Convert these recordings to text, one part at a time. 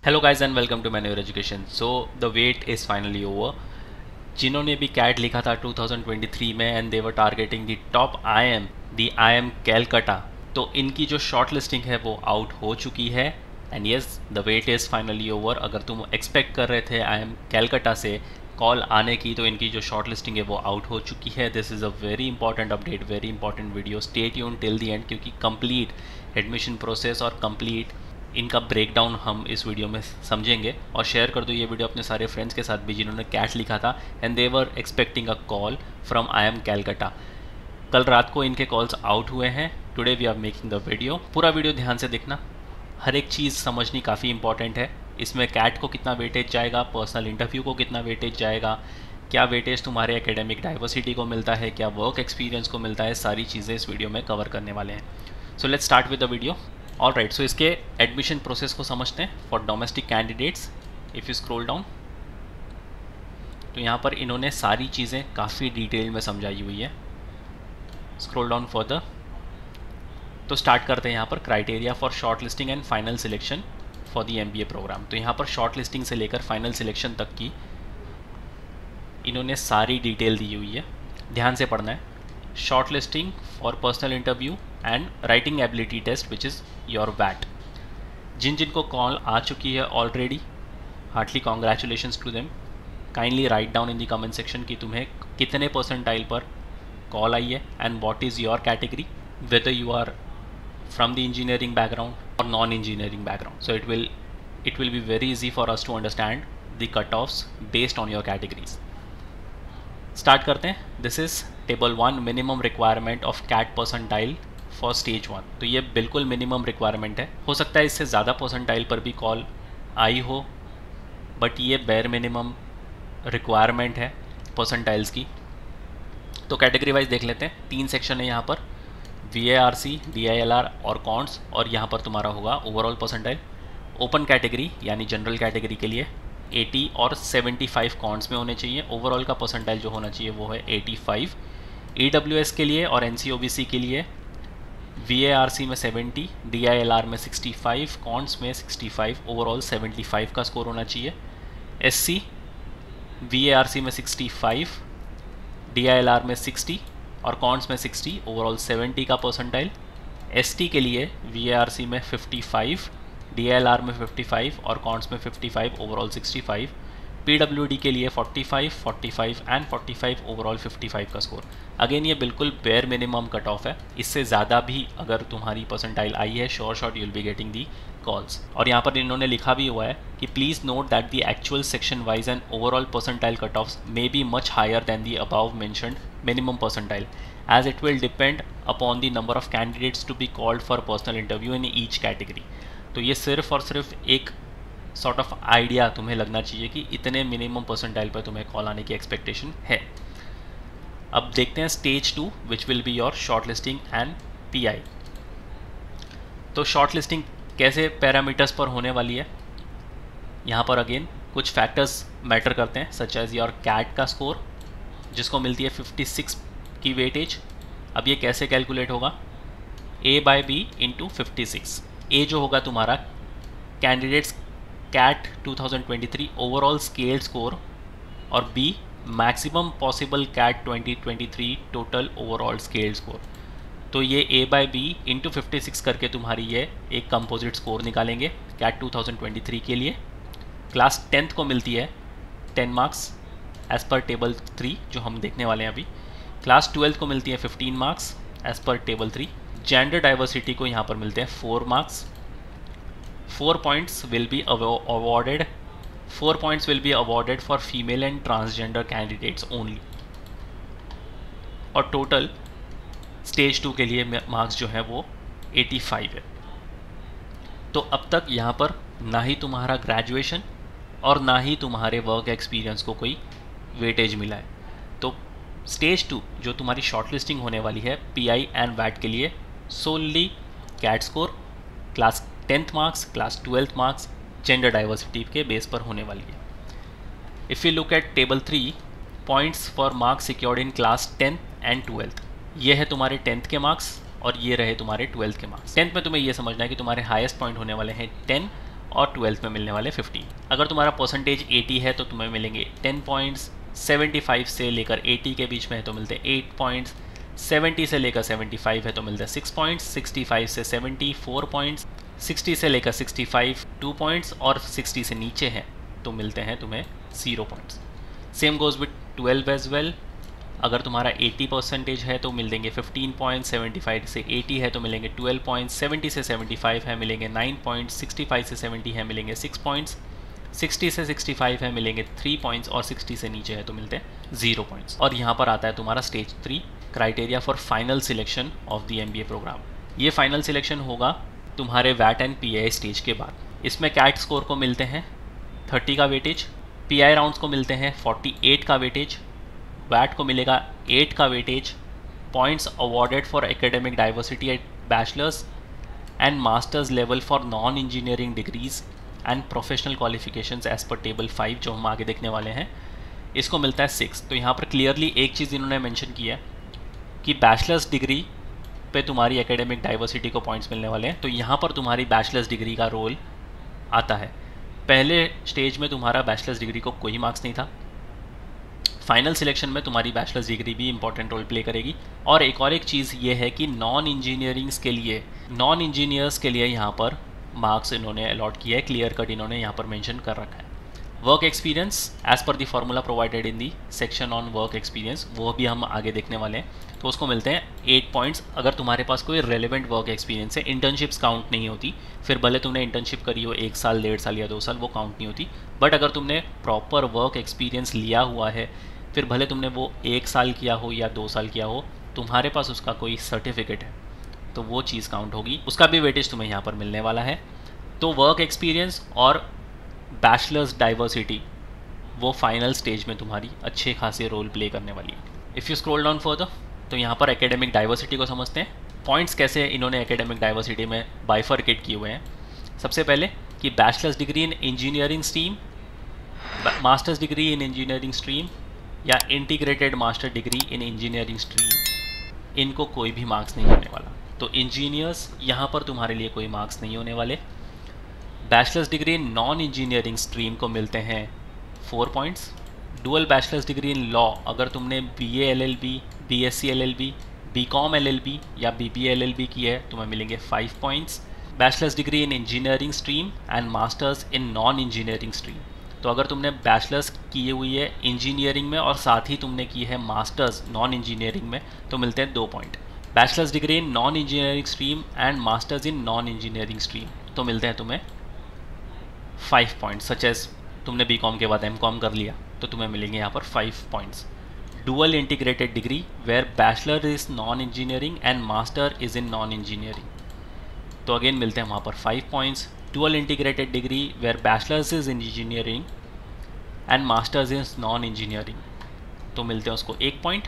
Hello guys and welcome to मैन्योर education. So the wait is finally over. जिन्होंने भी CAT लिखा था 2023 में and they were targeting the top I M Calcutta, तो इनकी जो शॉर्ट लिस्टिंग है वो आउट हो चुकी है। And yes, the wait is finally over. अगर तुम एक्सपेक्ट कर रहे थे आई एम कैलकटा से कॉल आने की, तो इनकी जो शॉर्ट लिस्टिंग है वो आउट हो चुकी है। This is a very important update, very important video. Stay tune till the end, क्योंकि कंप्लीट एडमिशन प्रोसेस और कंप्लीट इनका ब्रेकडाउन हम इस वीडियो में समझेंगे। और शेयर कर दो ये वीडियो अपने सारे फ्रेंड्स के साथ भी जिन्होंने कैट लिखा था and they were expecting a call from I M Calcutta. कल रात को इनके कॉल्स आउट हुए हैं। Today we are making the video. पूरा वीडियो ध्यान से देखना, हर एक चीज़ समझनी काफ़ी इंपॉर्टेंट है। इसमें कैट को कितना वेटेज जाएगा, पर्सनल इंटरव्यू को कितना वेटेज जाएगा, क्या वेटेज तुम्हारे एकेडमिक डाइवर्सिटी को मिलता है, क्या वर्क एक्सपीरियंस को मिलता है, सारी चीज़ें इस वीडियो में कवर करने वाले हैं। So let's start with the video. All right, so इसके एडमिशन प्रोसेस को समझते हैं for domestic candidates. If you scroll down तो यहाँ पर इन्होंने सारी चीज़ें काफ़ी डिटेल में समझाई हुई है। स्क्रॉल डाउन फर्दर तो स्टार्ट करते हैं यहाँ पर criteria for short listing and final selection for the MBA programme. तो यहाँ पर शॉर्ट लिस्टिंग से लेकर फाइनल सिलेक्शन तक की इन्होंने सारी डिटेल दी हुई है, ध्यान से पढ़ना है। Short listing for personal interview and writing ability test which is your वैट। जिनको कॉल आ चुकी है already, heartily congratulations to them. Kindly write down in the comment section कि तुम्हें कितने परसेंटाइल पर कॉल आई है and what is your category, whether you are from the engineering background और non engineering background. So it will be very easy for us to understand the cut offs based on your categories. Start करते हैं। This is table 1, minimum requirement of CAT percentile for stage 1। तो ये बिल्कुल minimum requirement है। हो सकता है इससे ज़्यादा परसेंटाइल पर भी कॉल आई हो, बट ये बेयर मिनिमम रिक्वायरमेंट है परसेंटाइल्स की। तो कैटेगरी वाइज देख लेते हैं। 3 सेक्शन है यहाँ पर, VARC, DILR और कॉन्ट्स, और यहाँ पर तुम्हारा होगा ओवरऑल परसेंटाइल। ओपन कैटेगरी यानी जनरल कैटेगरी के लिए 80 और 75 कॉन्ट्स में होने चाहिए। ओवरऑल का परसेंटाइल जो होना चाहिए वो है 85। EWS के लिए और NCOBC के लिए VARC में 70, DILR में 65, कॉन्ट्स में 65, ओवरऑल 75 का स्कोर होना चाहिए। SC VARC में 65, DILR में 60 और कॉन्ट्स में 60, ओवरऑल 70 का परसेंटाइल। ST के लिए VARC में 55, DILR में 55 और कॉन्ट्स में 55, ओवरऑल 65। PWD के लिए 45, 45 एंड 45, ओवरऑल 55 का स्कोर। अगेन ये बिल्कुल बेयर मिनिमम कट ऑफ है। इससे ज़्यादा भी अगर तुम्हारी परसेंटाइल आई है, sure shot you will be getting the calls. और यहाँ पर इन्होंने लिखा भी हुआ है कि please note that the actual section wise and overall percentile cut offs may be much higher than the above mentioned minimum percentile, as it will depend upon the number of candidates to be called for personal interview in each category। तो ये सिर्फ और सिर्फ एक sort of idea तुम्हें लगना चाहिए कि इतने मिनिमम परसेंटाइल पर तुम्हें कॉल आने की एक्सपेक्टेशन है। अब देखते हैं stage 2 which will be your short listing and PI। तो शॉर्ट लिस्टिंग कैसे पैरामीटर्स पर होने वाली है, यहाँ पर अगेन कुछ फैक्टर्स मैटर करते हैं, सच एज योर कैट का स्कोर जिसको मिलती है 56 की वेटेज। अब ये कैसे कैलकुलेट होगा, A/B इंटू 56। A जो होगा तुम्हारा candidates CAT 2023 overall scaled score और B maximum possible CAT 2023 total overall scaled score. तो ये A/B इंटू 56 करके तुम्हारी ये एक कंपोजिट स्कोर निकालेंगे कैट 2023 के लिए। क्लास 10th को मिलती है 10 मार्क्स एज पर टेबल 3 जो हम देखने वाले हैं अभी। क्लास 12th को मिलती है 15 marks as per table 3। Gender diversity को यहाँ पर मिलते हैं 4 marks. 4 points will be awarded 4 points will be awarded for female and transgender candidates only। और टोटल स्टेज 2 के लिए मार्क्स जो है वो 85 है। तो अब तक यहाँ पर ना ही तुम्हारा ग्रेजुएशन और ना ही तुम्हारे वर्क एक्सपीरियंस को कोई वेटेज मिला है। तो स्टेज 2 जो तुम्हारी शॉर्ट लिस्टिंग होने वाली है PI एंड वैट के लिए solely CAT score, class 10th marks, class 12th marks, gender diversity के बेस पर होने वाली है। If you look at table 3, points for marks secured in class 10th and 12th। ये है तुम्हारे 10th के मार्क्स और ये रहे तुम्हारे 12th के मार्क्स। 10th में तुम्हें ये समझना है कि तुम्हारे हाईएस्ट पॉइंट होने वाले हैं 10 और 12th में मिलने वाले 15। अगर तुम्हारा परसेंटेज 80 है तो तुम्हें मिलेंगे 10 पॉइंट्स, 75 से लेकर 80 के बीच में है तो मिलते हैं 8 पॉइंट्स, 70 से लेकर 75 है तो मिलते हैं 6 पॉइंट्स, 65 से 70 4 पॉइंट्स, 60 से लेकर 65 2 पॉइंट्स और 60 से नीचे हैं तो मिलते हैं तुम्हें 0 points. Same goes with 12 as well. अगर तुम्हारा 80 परसेंटेज है तो मिल देंगे 15 पॉइंट्स, 75 से 80 है तो मिलेंगे 12 पॉइंट्स, 70 से 75 है मिलेंगे 9 पॉइंट्स, 65 से 70 है मिलेंगे 6 पॉइंट्स, 60 से 65 है मिलेंगे 3 पॉइंट्स और 60 से नीचे है तो मिलते हैं 0 पॉइंट्स। और यहाँ पर आता है तुम्हारा stage 3 criteria for final selection of the MBA programme. ये फाइनल सिलेक्शन होगा तुम्हारे वैट एंड PI स्टेज के बाद। इसमें कैट स्कोर को मिलते हैं 30 का वेटेज, PI राउंड्स को मिलते हैं 48 का वेटेज, वैट को मिलेगा 8 का weightage, points awarded for academic diversity at bachelors and masters level for non engineering degrees and professional qualifications as per table 5 जो हम आगे देखने वाले हैं, इसको मिलता है 6। तो यहाँ पर क्लियरली एक चीज़ इन्होंने मेंशन किया है कि बैचलर्स डिग्री पे तुम्हारी एकेडमिक डाइवर्सिटी को पॉइंट्स मिलने वाले हैं। तो यहाँ पर तुम्हारी बैचलर्स डिग्री का रोल आता है। पहले स्टेज में तुम्हारा बैचलर्स डिग्री को कोई मार्क्स नहीं था, फाइनल सिलेक्शन में तुम्हारी बैचलर्स डिग्री भी इंपॉर्टेंट रोल प्ले करेगी। और एक चीज़ ये है कि नॉन इंजीनियर्स के लिए यहाँ पर मार्क्स इन्होंने अलॉट किया है, क्लियर कट इन्होंने यहाँ पर मेंशन कर रखा है। Work experience as per the formula provided in the section on work experience, वो भी हम आगे देखने वाले हैं। तो उसको मिलते हैं 8 पॉइंट्स अगर तुम्हारे पास कोई रेलेवेंट वर्क एक्सपीरियंस है। इंटर्नशिप्स काउंट नहीं होती, फिर भले तुमने इंटर्नशिप करी हो 1 साल 1.5 साल या 2 साल, वो काउंट नहीं होती। बट अगर तुमने प्रॉपर वर्क एक्सपीरियंस लिया हुआ है, फिर भले तुमने वो 1 साल किया हो या 2 साल किया हो, तुम्हारे पास उसका कोई सर्टिफिकेट है तो वो चीज़ काउंट होगी, उसका भी वेटेज तुम्हें यहाँ पर मिलने वाला है। तो वर्क एक्सपीरियंस और बैचलर्स डाइवर्सिटी वो फाइनल स्टेज में तुम्हारी अच्छे खासे रोल प्ले करने वाली है। If you scroll down further तो यहाँ पर एकेडमिक डाइवर्सिटी को समझते हैं। पॉइंट्स कैसे इन्होंने एकेडमिक डाइवर्सिटी में बाइफरकेट किए हुए हैं। सबसे पहले कि bachelors degree in engineering stream, masters degree in engineering stream या integrated master degree in engineering stream, इनको कोई भी मार्क्स नहीं होने वाला। तो इंजीनियर्स यहाँ पर तुम्हारे लिए कोई मार्क्स नहीं होने वाले। बैचलर्स डिग्री इन नॉन इंजीनियरिंग स्ट्रीम को मिलते हैं 4 points. Dual bachelors degree in law, अगर तुमने BA LLB, BSc LLB, BCom LLB या BBA LLB की है तुम्हें मिलेंगे 5 points. Bachelors degree in engineering stream and masters in non engineering stream, तो अगर तुमने बैचलर्स की हुई है इंजीनियरिंग में और साथ ही तुमने की है मास्टर्स नॉन इंजीनियरिंग में तो मिलते हैं 2 point. Bachelors degree in non engineering stream and masters in non engineering stream तो मिलते हैं तुम्हें 5 पॉइंट्स। सच एज तुमने BCom के बाद MCom कर लिया तो तुम्हें मिलेंगे यहाँ पर 5 points. Dual integrated degree where bachelor is non engineering and master is in non engineering, तो अगेन मिलते हैं वहाँ पर 5 points. Dual integrated degree where bachelors is in engineering and masters is non engineering तो मिलते हैं उसको 1 पॉइंट।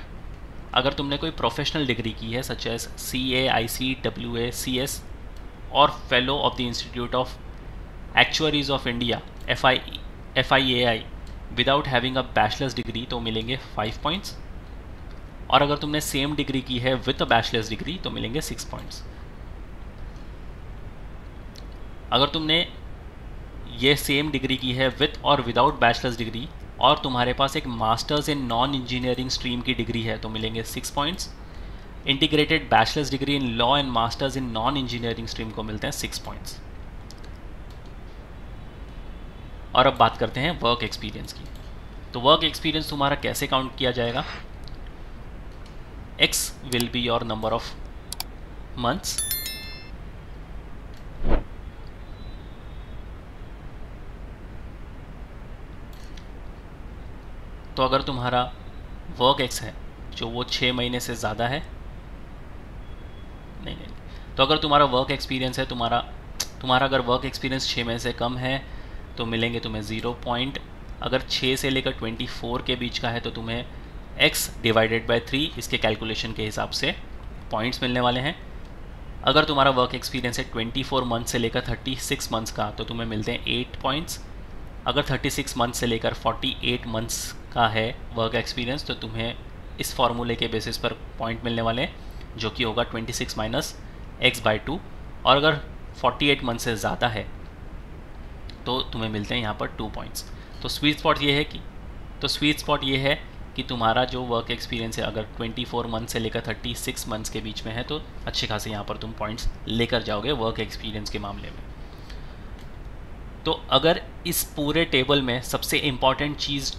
अगर तुमने कोई प्रोफेशनल डिग्री की है such as CA, IC, WA, CS और fellow of the institute of actuaries of India FIAI without having a bachelors degree तो मिलेंगे 5 पॉइंट्स। और अगर तुमने सेम डिग्री की है विद अ बैचलर्स डिग्री तो मिलेंगे 6 पॉइंट्स। अगर तुमने ये सेम डिग्री की है विद और विदाउट बैचलर्स डिग्री और तुम्हारे पास एक masters in non engineering stream की डिग्री है तो मिलेंगे 6 points. Integrated bachelors degree in law and masters in non engineering stream को मिलते हैं 6 पॉइंट्स। और अब बात करते हैं वर्क एक्सपीरियंस की। तो वर्क एक्सपीरियंस तुम्हारा कैसे काउंट किया जाएगा। X will be your number of months, तो अगर तुम्हारा वर्क एक्स है जो वो 6 महीने से ज़्यादा है, नहीं, तो अगर तुम्हारा वर्क एक्सपीरियंस है तुम्हारा अगर वर्क एक्सपीरियंस 6 महीने से कम है तो मिलेंगे तुम्हें 0 पॉइंट। अगर 6 से लेकर 24 के बीच का है तो तुम्हें x डिवाइडेड बाय 3 इसके कैलकुलेशन के हिसाब से पॉइंट्स मिलने वाले हैं। अगर तुम्हारा वर्क एक्सपीरियंस है 24 मंथ से लेकर 36 मंथ्स का तो तुम्हें मिलते हैं 8 पॉइंट्स। अगर 36 मंथ से लेकर 48 मंथ्स का है वर्क एक्सपीरियंस तो तुम्हें इस फार्मूले के बेसिस पर पॉइंट मिलने वाले हैं जो कि होगा 26 - x/2। और अगर 48 मंथ से ज़्यादा है तो तुम्हें मिलते हैं यहाँ पर 2 पॉइंट्स। तो स्वीट स्पॉट ये है कि तुम्हारा जो वर्क एक्सपीरियंस है अगर 24 मंथ से लेकर 36 मंथ्स के बीच में है तो अच्छे खासे यहाँ पर तुम पॉइंट्स लेकर जाओगे वर्क एक्सपीरियंस के मामले में। तो अगर इस पूरे टेबल में सबसे इम्पॉर्टेंट चीज़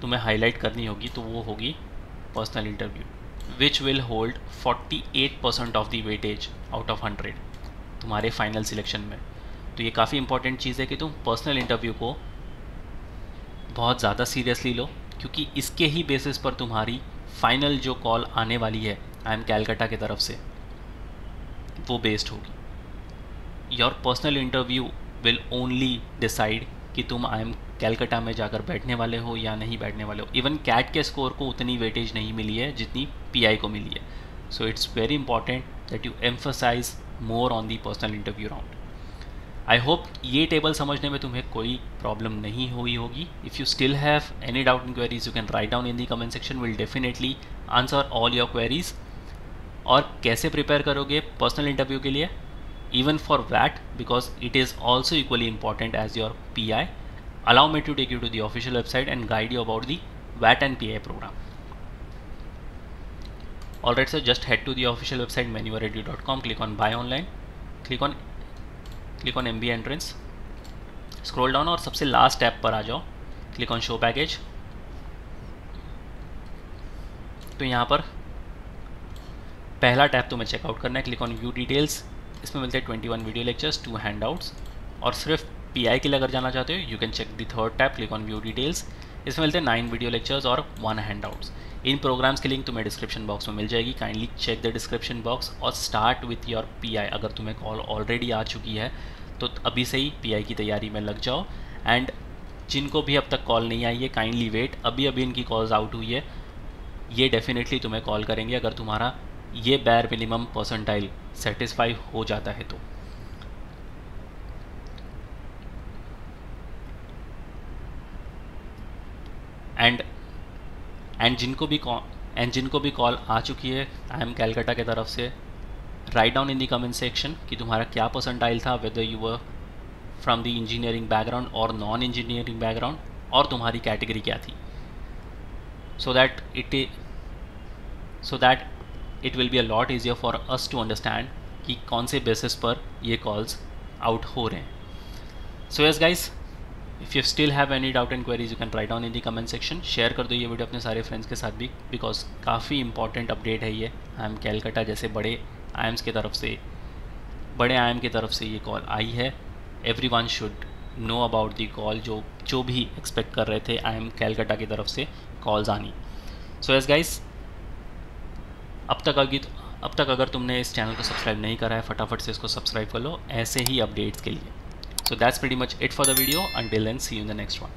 तुम्हें हाईलाइट करनी होगी तो वो होगी personal interview, which will hold 48% of the weightage out of 100 तुम्हारे फाइनल सिलेक्शन में। तो ये काफ़ी इंपॉर्टेंट चीज़ है कि तुम पर्सनल इंटरव्यू को बहुत ज़्यादा सीरियसली लो, क्योंकि इसके ही बेसिस पर तुम्हारी फाइनल जो कॉल आने वाली है IIM कैलकाटा की तरफ से वो बेस्ड होगी। Your personal interview will only decide कि तुम IIM कैलकाटा में जाकर बैठने वाले हो या नहीं बैठने वाले हो। इवन कैट के स्कोर को उतनी वेटेज नहीं मिली है जितनी PI को मिली है। So it's very important that you emphasise more on the personal interview round. I hope ये टेबल समझने में तुम्हें कोई प्रॉब्लम नहीं हुई होगी। If you still have any doubt in queries you can write down in the comment section, will definitely answer all your queries. और कैसे प्रिपेयर करोगे पर्सनल इंटरव्यू के लिए, even for VAT, because it is also equally important as your PI. Allow me to take you to the official website and guide you about the VAT and PI program. Alright, so just head to the official website manuaredu.com, click on buy online, click on MBA entrance, scroll down और सबसे last tab पर आ जाओ, click on show package। तो यहाँ पर पहला tab तुम्हें checkout करना है, क्लिक ऑन व्यू डिटेल्स। इसमें मिलते हैं 21 वीडियो लेक्चर्स, 2 हैंडआउट्स। और सिर्फ PI के लिए अगर जाना चाहते हो you can check the third tab, click on view details. इसमें मिलते हैं 9 वीडियो लेक्चर्स और 1 हैंडआउट्स। इन प्रोग्राम्स की लिंक तुम्हें डिस्क्रिप्शन बॉक्स में मिल जाएगी। Kindly check the description box और स्टार्ट विथ योर PI। अगर तुम्हें कॉल ऑलरेडी आ चुकी है तो अभी से ही PI की तैयारी में लग जाओ। एंड जिनको भी अब तक कॉल नहीं आई है काइंडली वेट, अभी इनकी कॉल्स आउट हुई है, ये डेफिनेटली तुम्हें कॉल करेंगे अगर तुम्हारा ये बैर मिनिमम परसेंटाइल सेटिस्फाई हो जाता है तो। एंड जिनको भी कॉल आ चुकी है IIM कैलकाटा की तरफ से, write down in the comment section कि तुम्हारा क्या परसेंटाइल था, whether you were from the engineering background और नॉन इंजीनियरिंग बैकग्राउंड, और तुम्हारी कैटेगरी क्या थी, so that it will be a lot easier for us to understand कि कौन से बेसिस पर ये कॉल्स आउट हो रहे हैं। So yes guys, if you still have any doubt and queries you can write down in the comment section. Share कर दो ये वीडियो अपने सारे फ्रेंड्स के साथ भी, बिकॉज काफ़ी इंपॉर्टेंट अपडेट है ये। IIM कैलकाटा जैसे बड़े IIMs की तरफ से ये कॉल आई है। Everyone should know about the call, जो भी एक्सपेक्ट कर रहे थे IIM कैलकाटा की तरफ से कॉल्स आनी। सो यस गाइस, अब तक अगर तुमने इस चैनल को सब्सक्राइब नहीं करा है फटाफट से इसको सब्सक्राइब कर लो ऐसे ही अपडेट्स के लिए। So that's pretty much it for the video, until then see you in the next one.